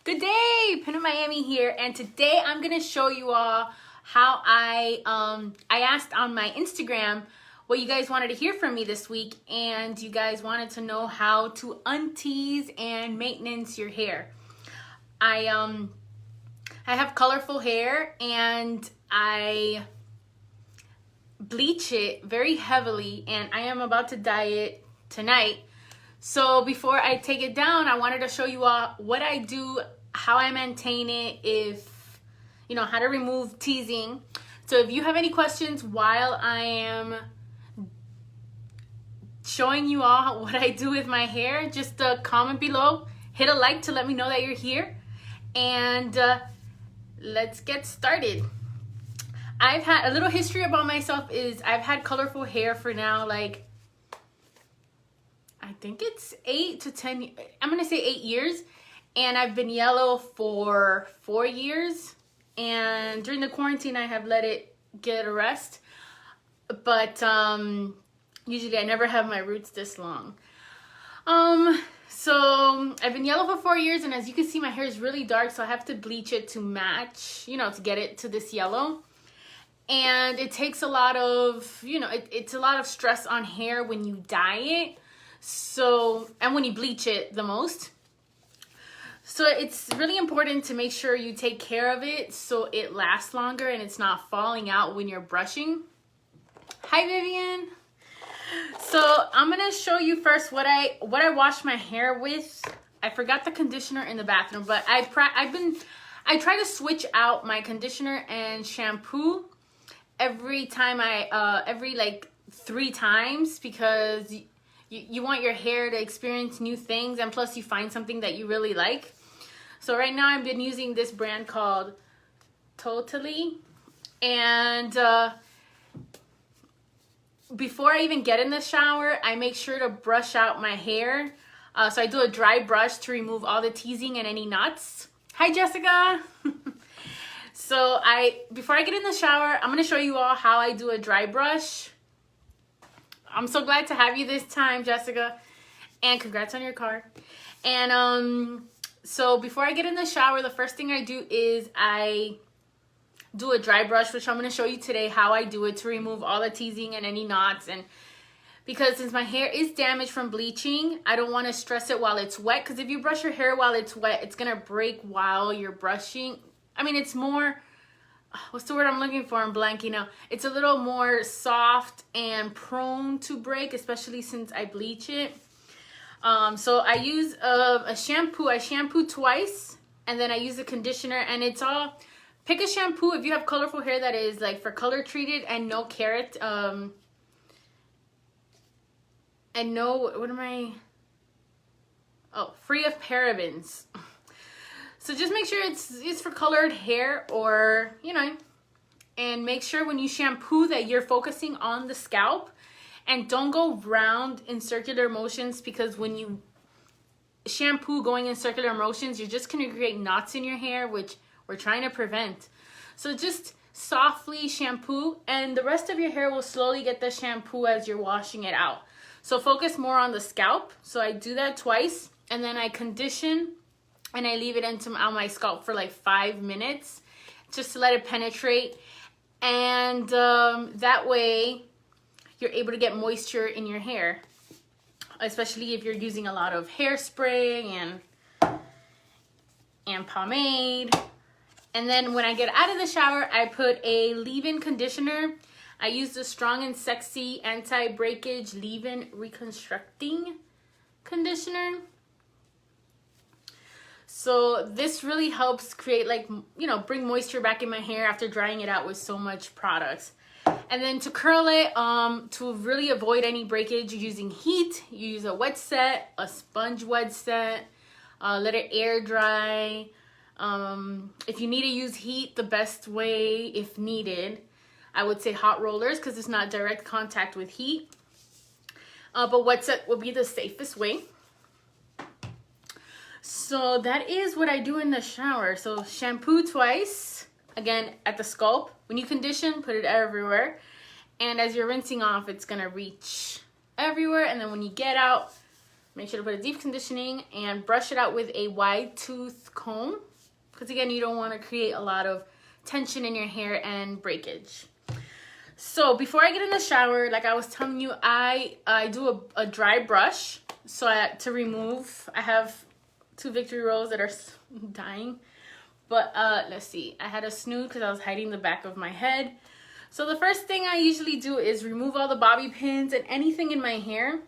Good day, Pinup Miami here, and today I'm gonna show you all how I asked on my Instagram what you guys wanted to hear from me this week, and you guys wanted to know how to untease and maintenance your hair. I have colorful hair and I bleach it very heavily, and I am about to dye it tonight. So before I take it down, I wanted to show you all what I do, how I maintain it, how to remove teasing. So if you have any questions while I am showing you all what I do with my hair, just comment below, hit a like to let me know that you're here, and let's get started. I've had a little history about myself is I've had colorful hair for now, like, I think it's 8 to 10, I'm gonna say 8 years, and I've been yellow for 4 years, and during the quarantine I have let it get a rest, but usually I never have my roots this long. So I've been yellow for 4 years, and as you can see, my hair is really dark, so I have to bleach it to match, to get it to this yellow. And it takes a lot of, it's a lot of stress on hair when you dye it. So, and when you bleach it the most. So it's really important to make sure you take care of it so it lasts longer and it's not falling out when you're brushing. Hi, Vivian. So I'm gonna show you first what I wash my hair with. I forgot the conditioner in the bathroom, but I try to switch out my conditioner and shampoo every time every like 3 times, because you want your hair to experience new things, and plus you find something that you really like. So right now I've been using this brand called Totally, and before I even get in the shower, I make sure to brush out my hair. So I do a dry brush to remove all the teasing and any knots. Hi, Jessica. So before I get in the shower, I'm gonna show you all how I do a dry brush. I'm so glad to have you this time, Jessica, and congrats on your car. And so before I get in the shower, the first thing I do is I do a dry brush, which I'm going to show you today how I do it to remove all the teasing and any knots. And because since my hair is damaged from bleaching, I don't want to stress it while it's wet, because if you brush your hair while it's wet, it's going to break while you're brushing. I mean, it's more, what's the word I'm looking for? I'm blanking now. It's a little more soft and prone to break, especially since I bleach it. So I use a shampoo. I shampoo twice, and then I use a conditioner, and it's all, pick a shampoo if you have colorful hair that is like for color treated and no carrot, and no, what am I, free of parabens. So just make sure it's for colored hair, or, and make sure when you shampoo that you're focusing on the scalp, and don't go round in circular motions, because when you shampoo going in circular motions, you're just going to create knots in your hair, which we're trying to prevent. So just softly shampoo, and the rest of your hair will slowly get the shampoo as you're washing it out. So focus more on the scalp. So I do that twice, and then I condition, and I leave it on my scalp for like 5 minutes just to let it penetrate. And that way you're able to get moisture in your hair, especially if you're using a lot of hairspray and pomade. And then when I get out of the shower, I put a leave-in conditioner. I use the Strong and Sexy Anti-Breakage Leave-In Reconstructing Conditioner. So this really helps create, like, bring moisture back in my hair after drying it out with so much products. And then to curl it, to really avoid any breakage, you're using heat. You use a wet set, a sponge wet set, let it air dry. If you need to use heat, the best way, if needed, I would say hot rollers, because it's not direct contact with heat. But wet set will be the safest way. So that is what I do in the shower. So shampoo twice, again at the scalp. When you condition, put it everywhere, and as you're rinsing off, it's gonna reach everywhere. And then when you get out, Make sure to put a deep conditioning and brush it out with a wide tooth comb, because again, you don't want to create a lot of tension in your hair and breakage. So before I get in the shower, like I was telling you, I do a dry brush. So to remove, I have 2 Victory Rolls that are dying. But let's see, I had a snood because I was hiding the back of my head. So the first thing I usually do is remove all the bobby pins and anything in my hair.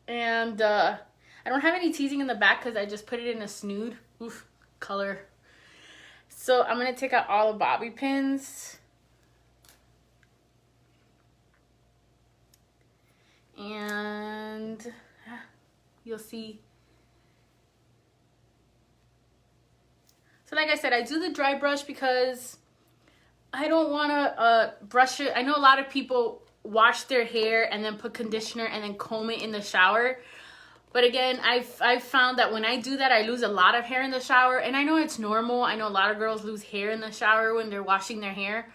And I don't have any teasing in the back because I just put it in a snood. Oof, color. So I'm going to take out all the bobby pins. And you'll see. So like I said, I do the dry brush because I don't want to brush it. I know a lot of people wash their hair and then put conditioner and then comb it in the shower. But again, I've found that when I do that, I lose a lot of hair in the shower. And I know it's normal. I know a lot of girls lose hair in the shower when they're washing their hair.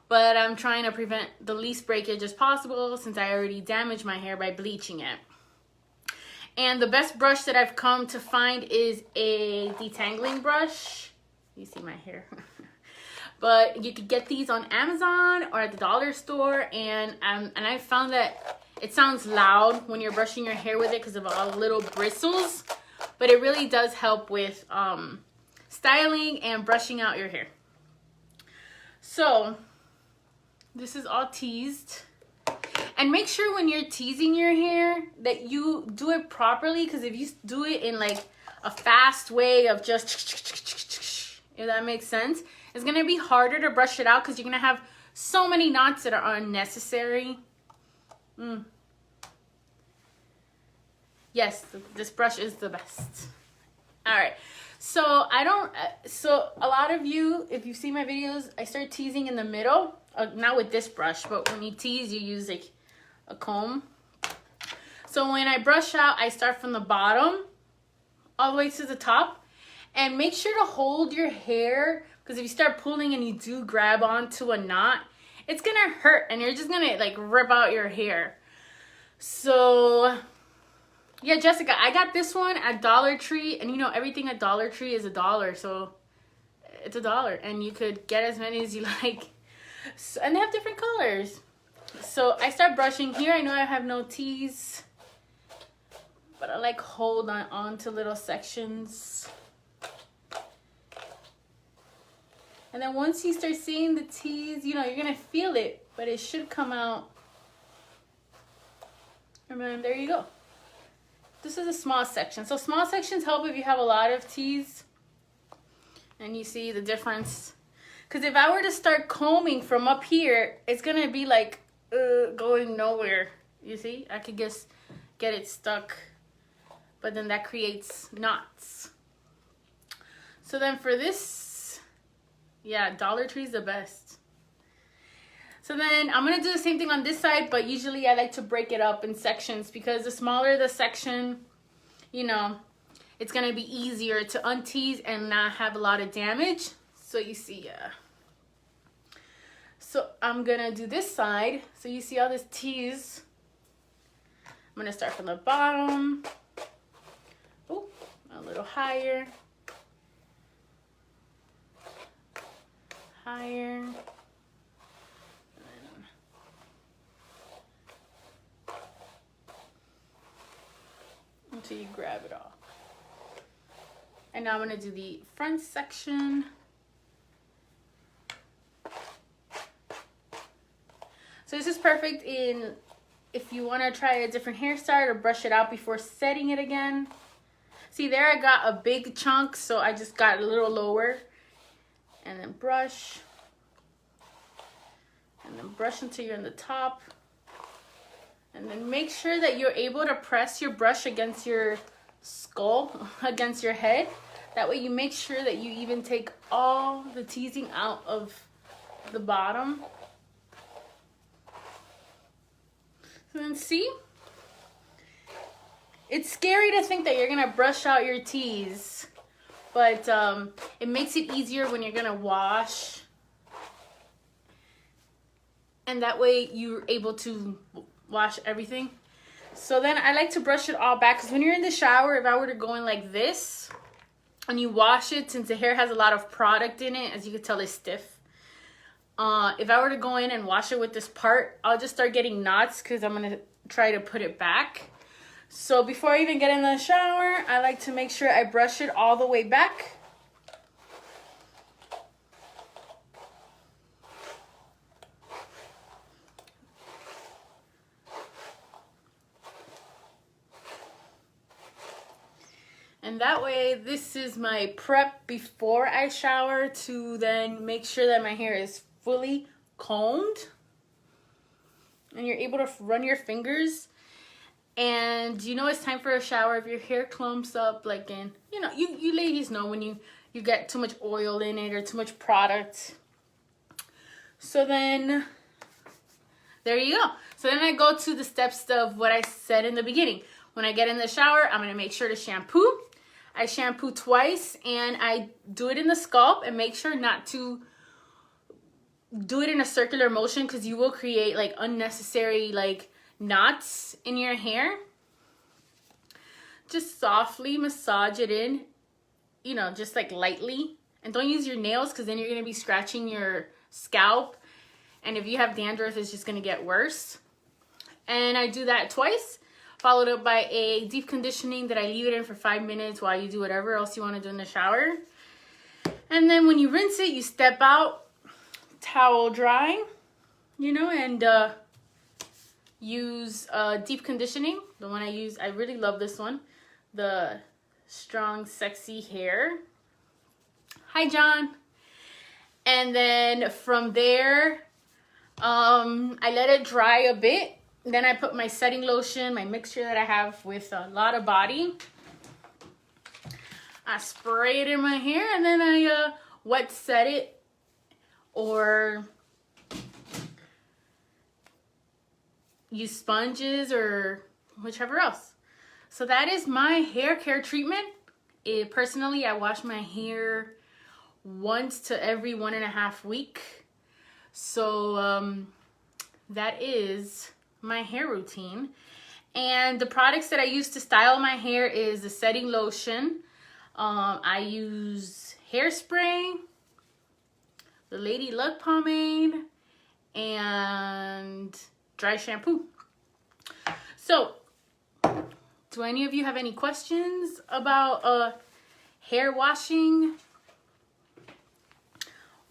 But I'm trying to prevent the least breakage as possible since I already damaged my hair by bleaching it. And the best brush that I've come to find is a detangling brush. You see my hair. But you could get these on Amazon or at the dollar store, and I found that it sounds loud when you're brushing your hair with it because of all the little bristles, but it really does help with styling and brushing out your hair. So this is all teased, and make sure when you're teasing your hair that you do it properly, because if you do it in like a fast way of just, if that makes sense, it's going to be harder to brush it out because you're going to have so many knots that are unnecessary. Yes, this brush is the best. All right. So so a lot of you, if you see my videos, I start teasing in the middle. Not with this brush, but when you tease, you use like a comb. So when I brush out, I start from the bottom all the way to the top. And make sure to hold your hair, because if you start pulling and you do grab onto a knot, it's gonna hurt and you're just gonna like rip out your hair. So yeah, Jessica, I got this one at Dollar Tree, and you know everything at Dollar Tree is $1, so it's $1, and you could get as many as you like. So, and they have different colors. So I start brushing here. I know I have no tease, but I like hold on to little sections. And then once you start seeing the tease, you know, you're gonna feel it, but it should come out. And then there you go. This is a small section. So small sections help if you have a lot of tease. And you see the difference. Because if I were to start combing from up here, it's gonna be like going nowhere. You see? I could just get it stuck. But then that creates knots. So then for this, yeah, Dollar Tree is the best. So then I'm going to do the same thing on this side, but usually I like to break it up in sections because the smaller the section, you know, it's going to be easier to untease and not have a lot of damage. So you see, so I'm going to do this side. So you see all this tease. I'm going to start from the bottom. Oh, a little higher. Higher. Until you grab it all. And now I'm going to do the front section. So this is perfect in if you want to try a different hairstyle or brush it out before setting it again. See there, I got a big chunk, so I just got a little lower. And then brush. And then brush until you're in the top. And then make sure that you're able to press your brush against your skull, against your head. That way you make sure that you even take all the teasing out of the bottom. So then see? It's scary to think that you're gonna brush out your tease. But it makes it easier when you're gonna wash. And that way you're able to wash everything. So then I like to brush it all back, because when you're in the shower, if I were to go in like this and you wash it, since the hair has a lot of product in it, as you can tell, it's stiff. If I were to go in and wash it with this part, I'll just start getting knots, because I'm going to try to put it back. So before I even get in the shower, I like to make sure I brush it all the way back. And that way, this is my prep before I shower, to then make sure that my hair is fully combed. And you're able to run your fingers. And you know it's time for a shower if your hair clumps up, like in, you know, you ladies know when you get too much oil in it or too much product. So then, there you go. So then I go to the steps of what I said in the beginning. When I get in the shower, I'm going to make sure to shampoo. I shampoo twice, and I do it in the scalp, and make sure not to do it in a circular motion, because you will create like unnecessary like knots in your hair. Just softly massage it in, you know, just like lightly. And don't use your nails, because then you're going to be scratching your scalp. And if you have dandruff, it's just going to get worse. And I do that twice, followed up by a deep conditioning that I leave it in for 5 minutes while you do whatever else you want to do in the shower. And then when you rinse it, you step out, towel dry, you know, and use deep conditioning. The one I use, I really love this one, the Strong Sexy Hair. Hi, John. And then from there, I let it dry a bit. Then I put my setting lotion, my mixture that I have with a lot of body. I spray it in my hair, and then I wet set it, or use sponges or whichever else. So that is my hair care treatment. Personally, I wash my hair once to every 1.5 weeks. So that is my hair routine. And the products that I use to style my hair is the setting lotion. I use hairspray, the Lady Luck pomade, and dry shampoo. So, do any of you have any questions about hair washing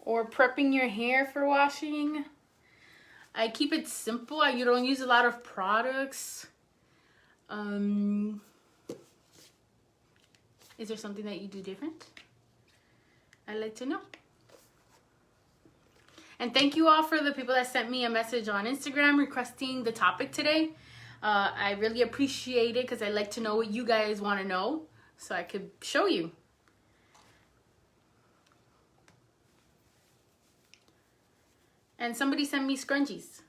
or prepping your hair for washing? I keep it simple. You don't use a lot of products. Is there something that you do different? I'd like to know. And thank you all for the people that sent me a message on Instagram requesting the topic today. I really appreciate it, because I like to know what you guys want to know so I could show you. And somebody sent me scrunchies.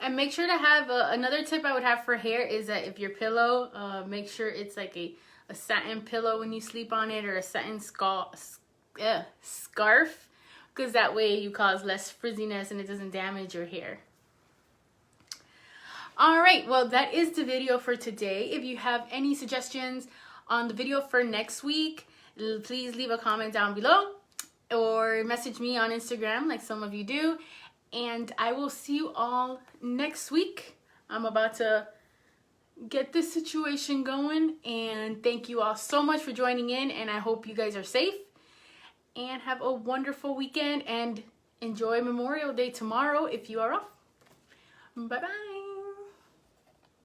And make sure to have another tip I would have for hair is that if your pillow, make sure it's like a satin pillow when you sleep on it, or a satin scarf, because that way you cause less frizziness and it doesn't damage your hair. All right, well, that is the video for today. If you have any suggestions on the video for next week, please leave a comment down below or message me on Instagram like some of you do. And I will see you all next week. I'm about to get this situation going. And thank you all so much for joining in. And I hope you guys are safe. And have a wonderful weekend. And enjoy Memorial Day tomorrow if you are off. Bye-bye.